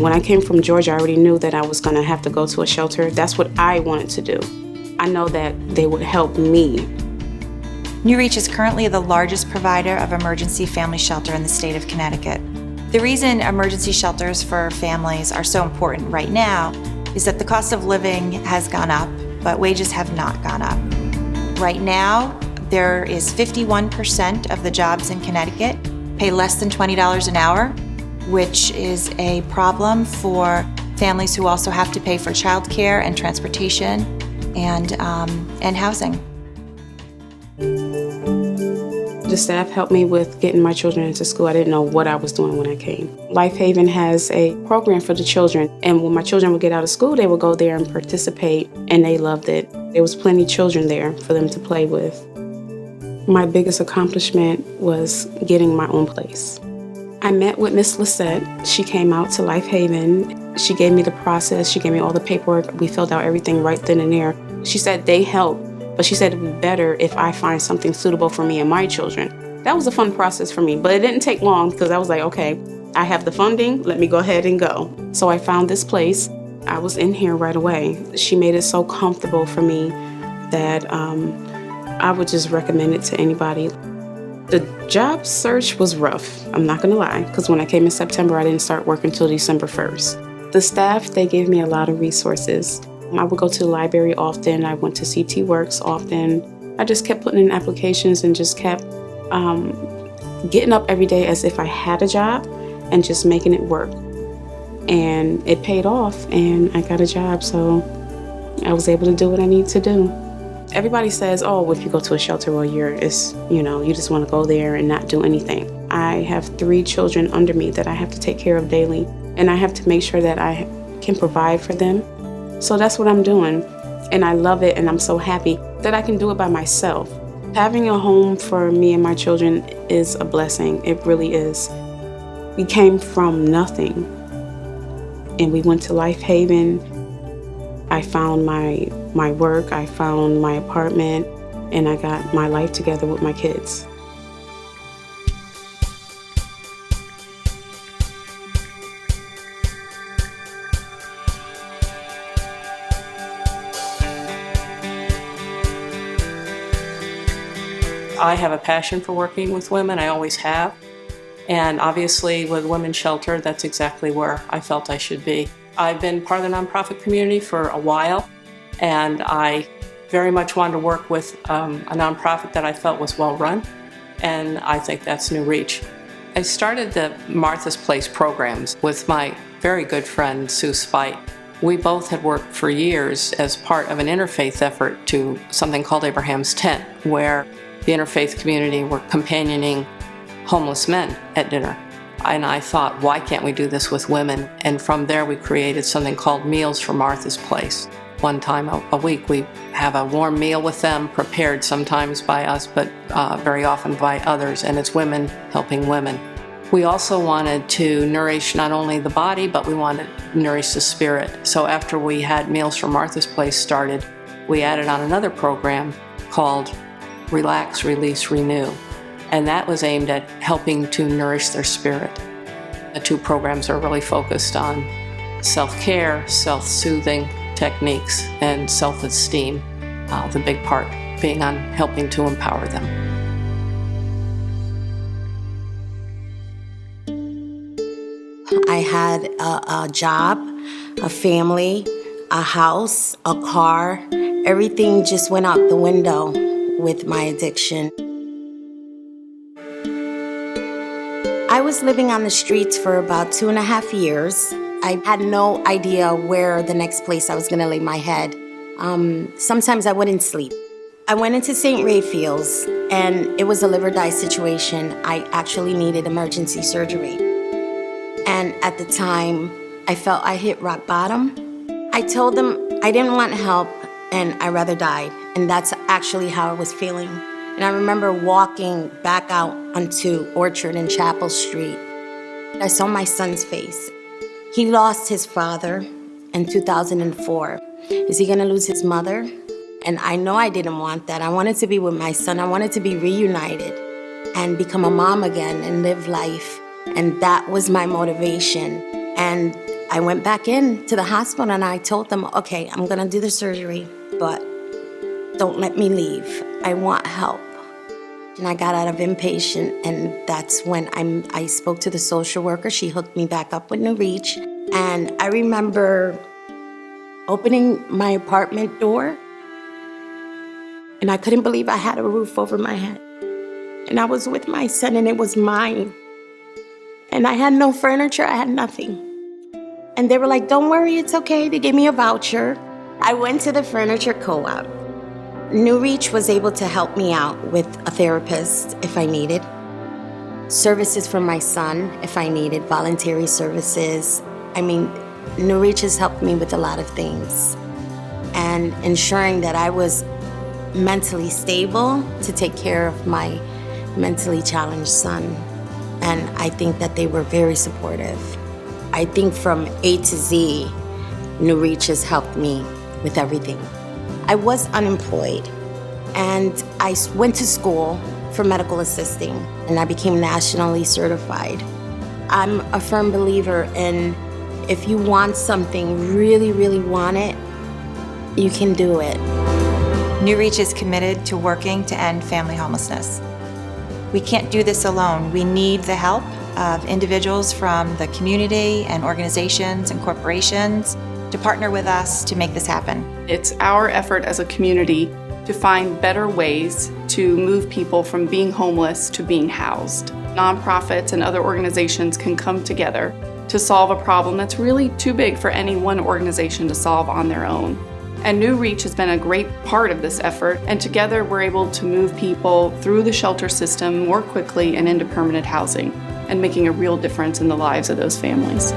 When I came from Georgia, I already knew that I was going to have to go to a shelter. That's what I wanted to do. I know that they would help me. New Reach is currently the largest provider of emergency family shelter in the state of Connecticut. The reason emergency shelters for families are so important right now is that the cost of living has gone up, but wages have not gone up. Right now, there is 51% of the jobs in Connecticut pay less than $20 an hour, which is a problem for families who also have to pay for childcare and transportation and housing. The staff helped me with getting my children into school. I didn't know what I was doing when I came. Life Haven has a program for the children, and when my children would get out of school, they would go there and participate, and they loved it. There was plenty of children there for them to play with. My biggest accomplishment was getting my own place. I met with Miss Lisette. She came out to Life Haven. She gave me the process. She gave me all the paperwork. We filled out everything right then and there. She said they help, but she said it would be better if I find something suitable for me and my children. That was a fun process for me, but it didn't take long because I was like, okay, I have the funding. Let me go ahead and go. So I found this place. I was in here right away. She made it so comfortable for me that I would just recommend it to anybody. The job search was rough, I'm not gonna lie, because when I came in September, I didn't start work until December 1st. The staff, they gave me a lot of resources. I would go to the library often, I went to CT Works often. I just kept putting in applications and just kept getting up every day as if I had a job and just making it work. And it paid off and I got a job, so I was able to do what I need to do. Everybody says, oh, if you go to a shelter all year, you just want to go there and not do anything. I have 3 children under me that I have to take care of daily, and I have to make sure that I can provide for them. So that's what I'm doing, and I love it, and I'm so happy that I can do it by myself. Having a home for me and my children is a blessing. It really is. We came from nothing, and we went to Life Haven. I found my work, I found my apartment, and I got my life together with my kids. I have a passion for working with women, I always have. And obviously with Women's Shelter, that's exactly where I felt I should be. I've been part of the nonprofit community for a while, and I very much wanted to work with a nonprofit that I felt was well run, and I think that's New Reach. I started the Martha's Place programs with my very good friend Sue Spite. We both had worked for years as part of an interfaith effort to something called Abraham's Tent, where the interfaith community were companioning homeless men at dinner. And I thought, why can't we do this with women? And from there we created something called Meals for Martha's Place. One time a week we have a warm meal with them, prepared sometimes by us, but very often by others, and it's women helping women. We also wanted to nourish not only the body, but we wanted to nourish the spirit. So after we had Meals for Martha's Place started, we added on another program called Relax, Release, Renew. And that was aimed at helping to nourish their spirit. The 2 programs are really focused on self-care, self-soothing techniques, and self-esteem, the big part being on helping to empower them. I had a job, a family, a house, a car. Everything just went out the window with my addiction. I was living on the streets for about 2.5 years. I had no idea where the next place I was gonna lay my head. Sometimes I wouldn't sleep. I went into St. Raphael's and it was a liver-dye situation. I actually needed emergency surgery. And at the time, I felt I hit rock bottom. I told them I didn't want help and I'd rather die. And that's actually how I was feeling. And I remember walking back out onto Orchard and Chapel Street. I saw my son's face. He lost his father in 2004. Is he gonna lose his mother? And I know I didn't want that. I wanted to be with my son. I wanted to be reunited and become a mom again and live life. And that was my motivation. And I went back in to the hospital and I told them, okay, I'm gonna do the surgery, but don't let me leave. I want help. And I got out of inpatient, and that's when I spoke to the social worker. She hooked me back up with New Reach. And I remember opening my apartment door, and I couldn't believe I had a roof over my head. And I was with my son, and it was mine. And I had no furniture, I had nothing. And they were like, don't worry, it's okay. They gave me a voucher. I went to the furniture co-op. New Reach was able to help me out with a therapist if I needed, services for my son if I needed, voluntary services. I mean, New Reach has helped me with a lot of things, and ensuring that I was mentally stable to take care of my mentally challenged son. And I think that they were very supportive. I think from A to Z, New Reach has helped me with everything. I was unemployed, and I went to school for medical assisting, and I became nationally certified. I'm a firm believer in if you want something, really, really want it, you can do it. New Reach is committed to working to end family homelessness. We can't do this alone. We need the help of individuals from the community and organizations and corporations to partner with us to make this happen. It's our effort as a community to find better ways to move people from being homeless to being housed. Nonprofits and other organizations can come together to solve a problem that's really too big for any one organization to solve on their own. And New Reach has been a great part of this effort, and together we're able to move people through the shelter system more quickly and into permanent housing, and making a real difference in the lives of those families.